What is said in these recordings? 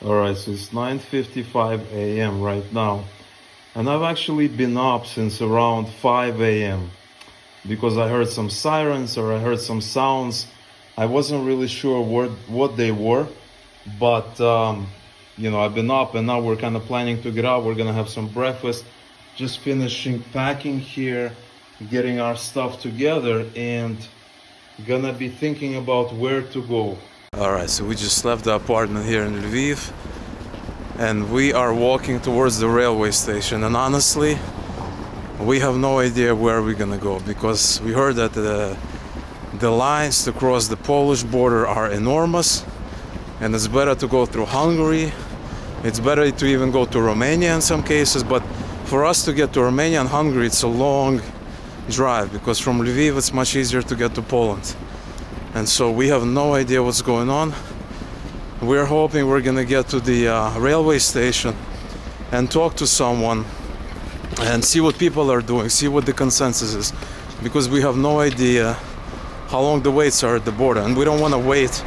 Alright, so it's 9:55 a.m. right now. And I've actually been up since around 5 a.m. because I heard some sirens or I heard some sounds. I wasn't really sure what they were, but I've been up and now we're kind of planning to get out. We're gonna have some breakfast, just finishing packing here, getting our stuff together, and gonna be thinking about where to go. Alright, so we just left the apartment here in Lviv and we are walking towards the railway station, and honestly we have no idea where we're gonna go because we heard that the lines to cross the Polish border are enormous and it's better to go through Hungary. It's better to even go to Romania in some cases, but for us to get to Romania and Hungary it's a long drive because from Lviv it's much easier to get to Poland. And so we have no idea what's going on. We're hoping we're gonna get to the railway station and talk to someone and see what people are doing, see what the consensus is, because we have no idea how long the waits are at the border, and we don't want to wait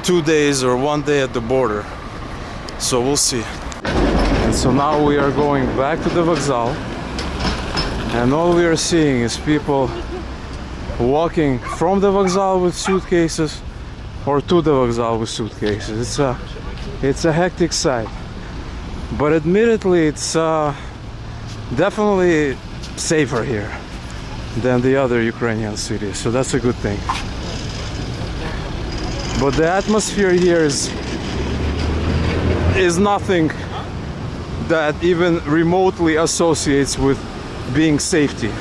2 days or 1 day at the border. So we'll see. And so now we are going back to the Vokzal, and all we are seeing is people walking from the Vokzal with suitcases or to the Vokzal with suitcases. It's a hectic sight, but admittedly it's definitely safer here than the other Ukrainian cities, so that's a good thing. But the atmosphere here is nothing that even remotely associates with being safety.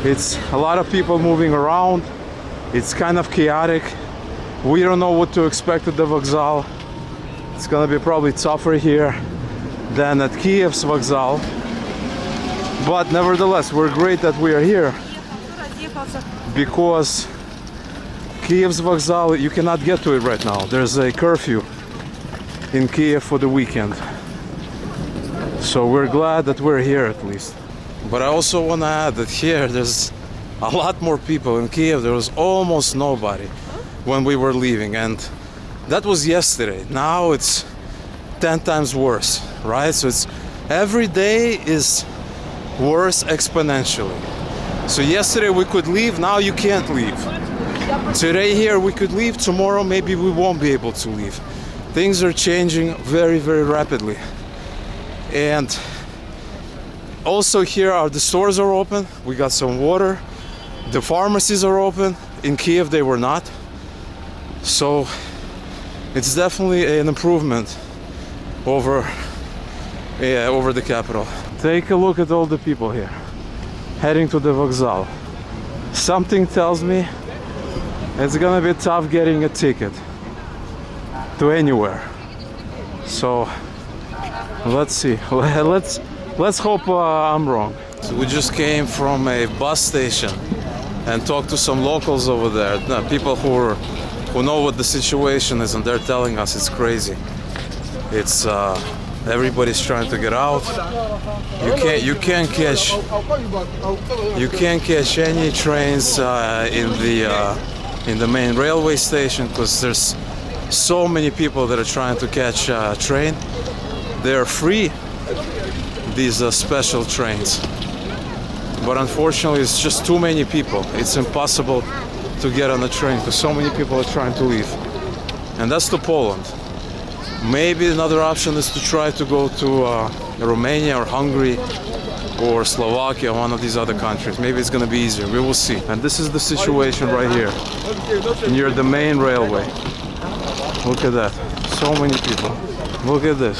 It's a lot of people moving around. It's kind of chaotic. We don't know what to expect at the Vokzal. It's gonna be probably tougher here than at Kiev's Vokzal. But nevertheless, we're great that we are here because Kiev's Vokzal, you cannot get to it right now. There's a curfew in Kiev for the weekend. So we're glad that we're here at least. But I also want to add that here there's a lot more people. In Kiev there was almost nobody when we were leaving, and that was yesterday. Now it's 10 times worse, right? So it's every day is worse exponentially. So yesterday we could leave, now you can't leave. Today here we could leave, tomorrow maybe we won't be able to leave. Things are changing very, very rapidly. And also here the stores are open, we got some water, the pharmacies are open. In Kiev they were not. So it's definitely an improvement over the capital. Take a look at all the people here heading to the Vokzal. Something tells me it's gonna be tough getting a ticket to anywhere. So let's see. Let's hope I'm wrong. So we just came from a bus station and talked to some locals over there, people who know what the situation is, and they're telling us it's crazy. It's everybody's trying to get out. You can't catch any trains in the main railway station because there's so many people that are trying to catch a train. They're free, these special trains, but unfortunately it's just too many people. It's impossible to get on the train because so many people are trying to leave, and that's to Poland. Maybe another option is to try to go to Romania or Hungary or Slovakia, one of these other countries. Maybe it's gonna be easier, we will see. And this is the situation right here near the main railway. Look at that, so many people. Look at this.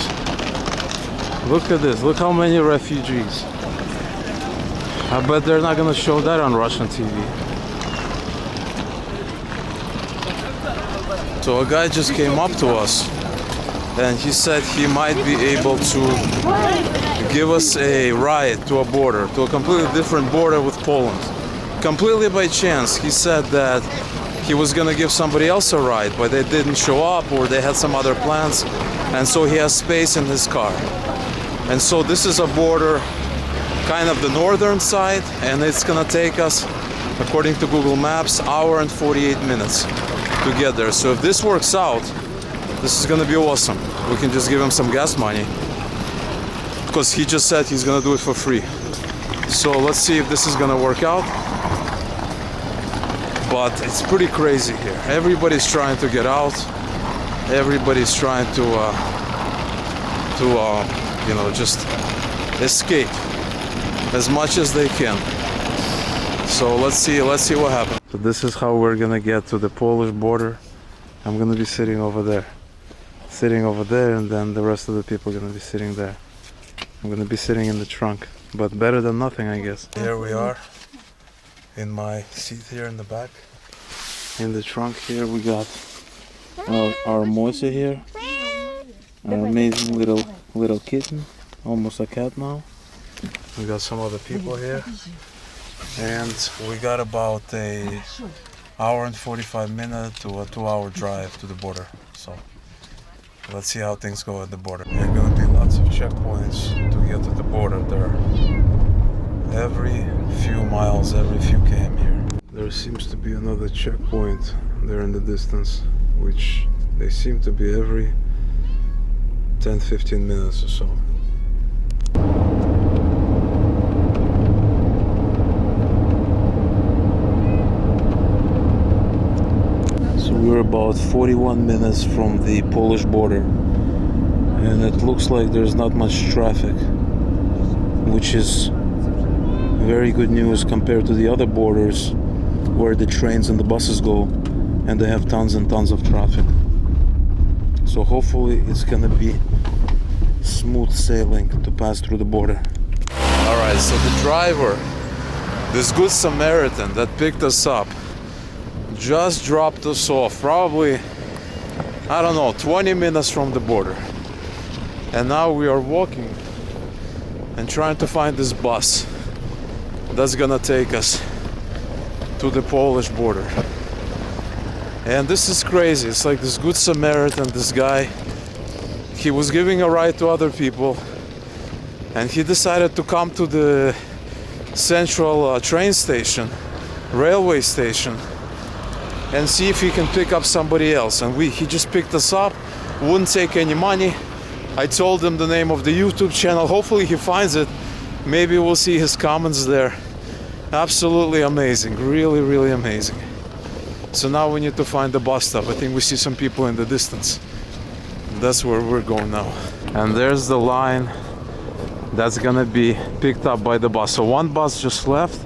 Look at this, look how many refugees. I bet they're not gonna show that on Russian TV. So a guy just came up to us and he said he might be able to give us a ride to a border, to a completely different border with Poland. Completely by chance, he said that he was gonna give somebody else a ride, but they didn't show up or they had some other plans, and so he has space in his car. And so this is a border, kind of the northern side, and it's gonna take us, according to Google Maps, hour and 48 minutes to get there. So if this works out, This is gonna be awesome. We can just give him some gas money because he just said he's gonna do it for free. So let's see if this is gonna work out. But it's pretty crazy here. Everybody's trying to get out. Everybody's trying to you know, just escape as much as they can. So let's see what happens. So this is how we're gonna get to the Polish border. I'm gonna be sitting over there, and then the rest of the people are gonna be sitting there. I'm gonna be sitting in the trunk, but better than nothing, I guess. Here we are, in my seat here in the back. In the trunk here we got our Moise here, our amazing little kitten, almost a cat now. We got some other people here, and we got about a hour and 45 minutes to a 2-hour drive to the border. So let's see how things go at the border. There are going to be lots of checkpoints to get to the border there. Every few miles, every few km here. There seems to be another checkpoint there in the distance, which they seem to be every 10-15 minutes or so. We're about 41 minutes from the Polish border, and it looks like there's not much traffic, which is very good news compared to the other borders where the trains and the buses go and they have tons and tons of traffic. So hopefully it's gonna be smooth sailing to pass through the border. Alright, so the driver, this good Samaritan that picked us up, just dropped us off probably, I don't know, 20 minutes from the border, and now we are walking and trying to find this bus that's gonna take us to the Polish border. And this is crazy. It's like this good Samaritan, this guy, he was giving a ride to other people, and he decided to come to the central train station, railway station, and see if he can pick up somebody else. And he just picked us up, wouldn't take any money. I told him the name of the YouTube channel. Hopefully he finds it. Maybe we'll see his comments there. Absolutely amazing, really, really amazing. So now we need to find the bus stop. I think we see some people in the distance. That's where we're going now. And there's the line that's gonna be picked up by the bus. So one bus just left.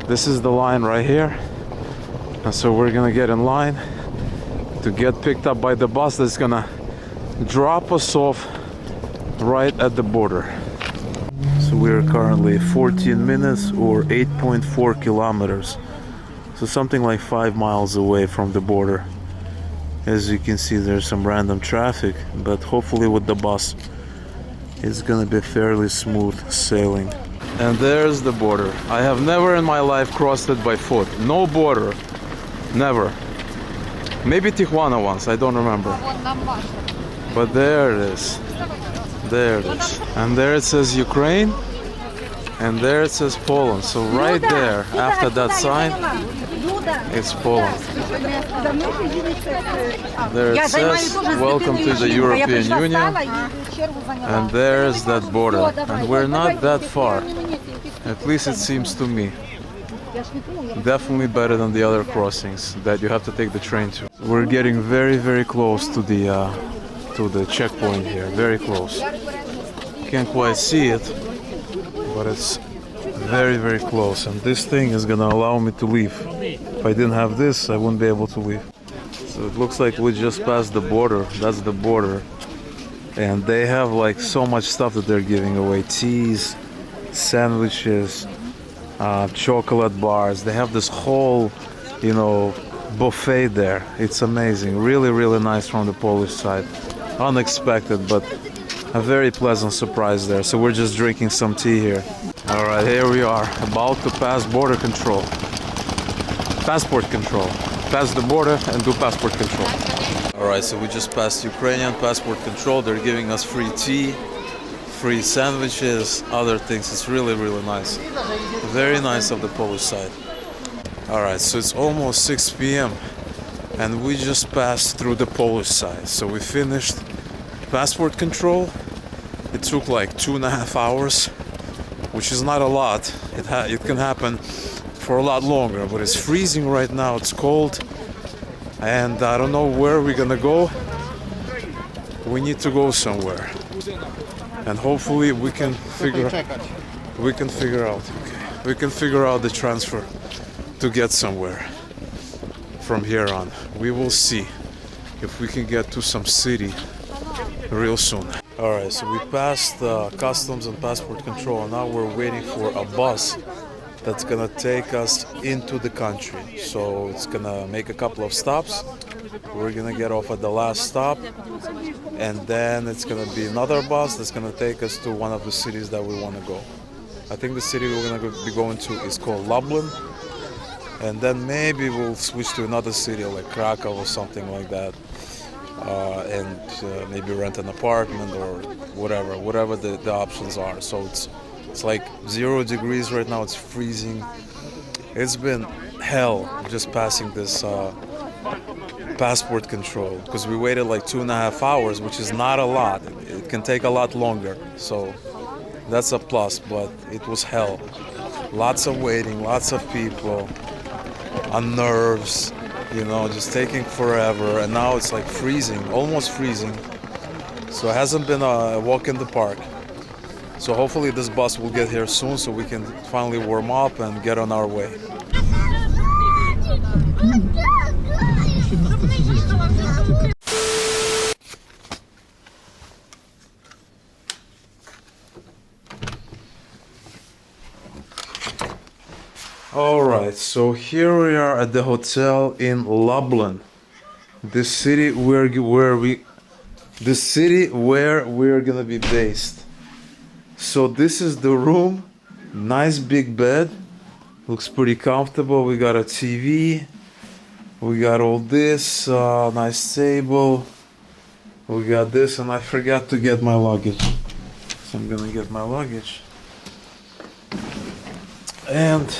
This is the line right here. And so we're gonna get in line to get picked up by the bus that's gonna drop us off right at the border. So we're currently 14 minutes or 8.4 kilometers. So something like 5 miles away from the border. As you can see, there's some random traffic, but hopefully with the bus it's gonna be fairly smooth sailing. And there's the border. I have never in my life crossed it by foot. No border. Never. Maybe Tijuana once, I don't remember. But there it is. There it is. And there it says Ukraine, and there it says Poland. So right there, after that sign, it's Poland. There it says, welcome to the European Union. And there's that border. And we're not that far. At least it seems to me. Definitely better than the other crossings that you have to take the train to. We're getting very, very close to the checkpoint here. Very close. Can't quite see it, but it's very, very close. And this thing is gonna allow me to leave. If I didn't have this, I wouldn't be able to leave. So it looks like we just passed the border. That's the border. And they have like so much stuff that they're giving away. Teas, sandwiches, chocolate bars. They have this whole, you know, buffet there. It's amazing. Really, really nice from the Polish side. Unexpected, but a very pleasant surprise there. So we're just drinking some tea here. All right, here we are, about to pass border control. Passport control. Pass the border and do passport control. All right, so we just passed Ukrainian passport control. They're giving us free tea, free sandwiches, other things. It's really, really nice. Very nice of the Polish side. All right, so it's almost 6 p.m. and we just passed through the Polish side. So we finished passport control. It took like 2.5 hours, which is not a lot. It can happen for a lot longer, but it's freezing right now. It's cold, and I don't know where we're gonna go. We need to go somewhere, and hopefully we can figure out the transfer to get somewhere from here on. We will see if we can get to some city real soon. All right, so we passed customs and passport control, and now we're waiting for a bus that's gonna take us into the country. So it's gonna make a couple of stops. We're gonna get off at the last stop, and then it's gonna be another bus that's gonna take us to one of the cities that we want to go. I think the city we're gonna be going to is called Lublin, and then maybe we'll switch to another city like Krakow or something like that, and maybe rent an apartment or whatever the options are. So it's like 0 degrees right now. It's freezing. It's been hell just passing this passport control, because we waited like 2.5 hours, which is not a lot. It can take a lot longer, so that's a plus, but it was hell. Lots of waiting, lots of people on nerves, just taking forever, and now it's like freezing, almost freezing. So it hasn't been a walk in the park. So hopefully this bus will get here soon so we can finally warm up and get on our way. Alright, so here we are at the hotel in Lublin, the city where we're gonna be based. So this is the room, nice big bed, looks pretty comfortable. We got a TV, we got all this, nice table, we got this, and I forgot to get my luggage. So I'm gonna get my luggage. And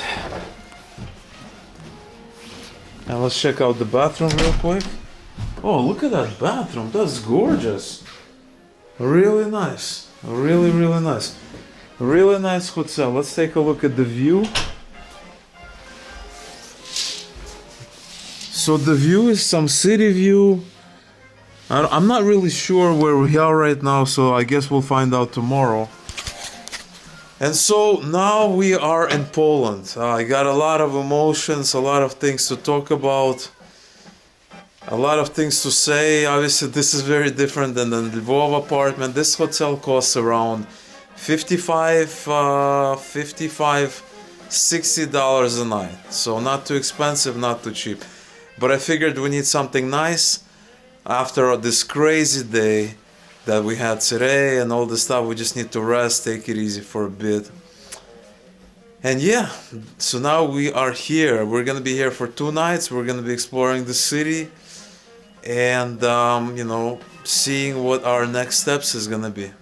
let's check out the bathroom real quick. Oh, look at that bathroom, that's gorgeous. Really nice, really nice. Really nice hotel. Let's take a look at the view. So the view is some city view. I'm not really sure where we are right now, so I guess we'll find out tomorrow. And so now we are in Poland. I got a lot of emotions, a lot of things to talk about, a lot of things to say. Obviously, this is very different than the Lvov apartment. This hotel costs around $60 a night. So not too expensive, not too cheap. But I figured we need something nice after this crazy day that we had today and all the stuff. We just need to rest, take it easy for a bit. And yeah, so now we are here. We're gonna be here for 2 nights. We're gonna be exploring the city and seeing what our next steps is gonna be.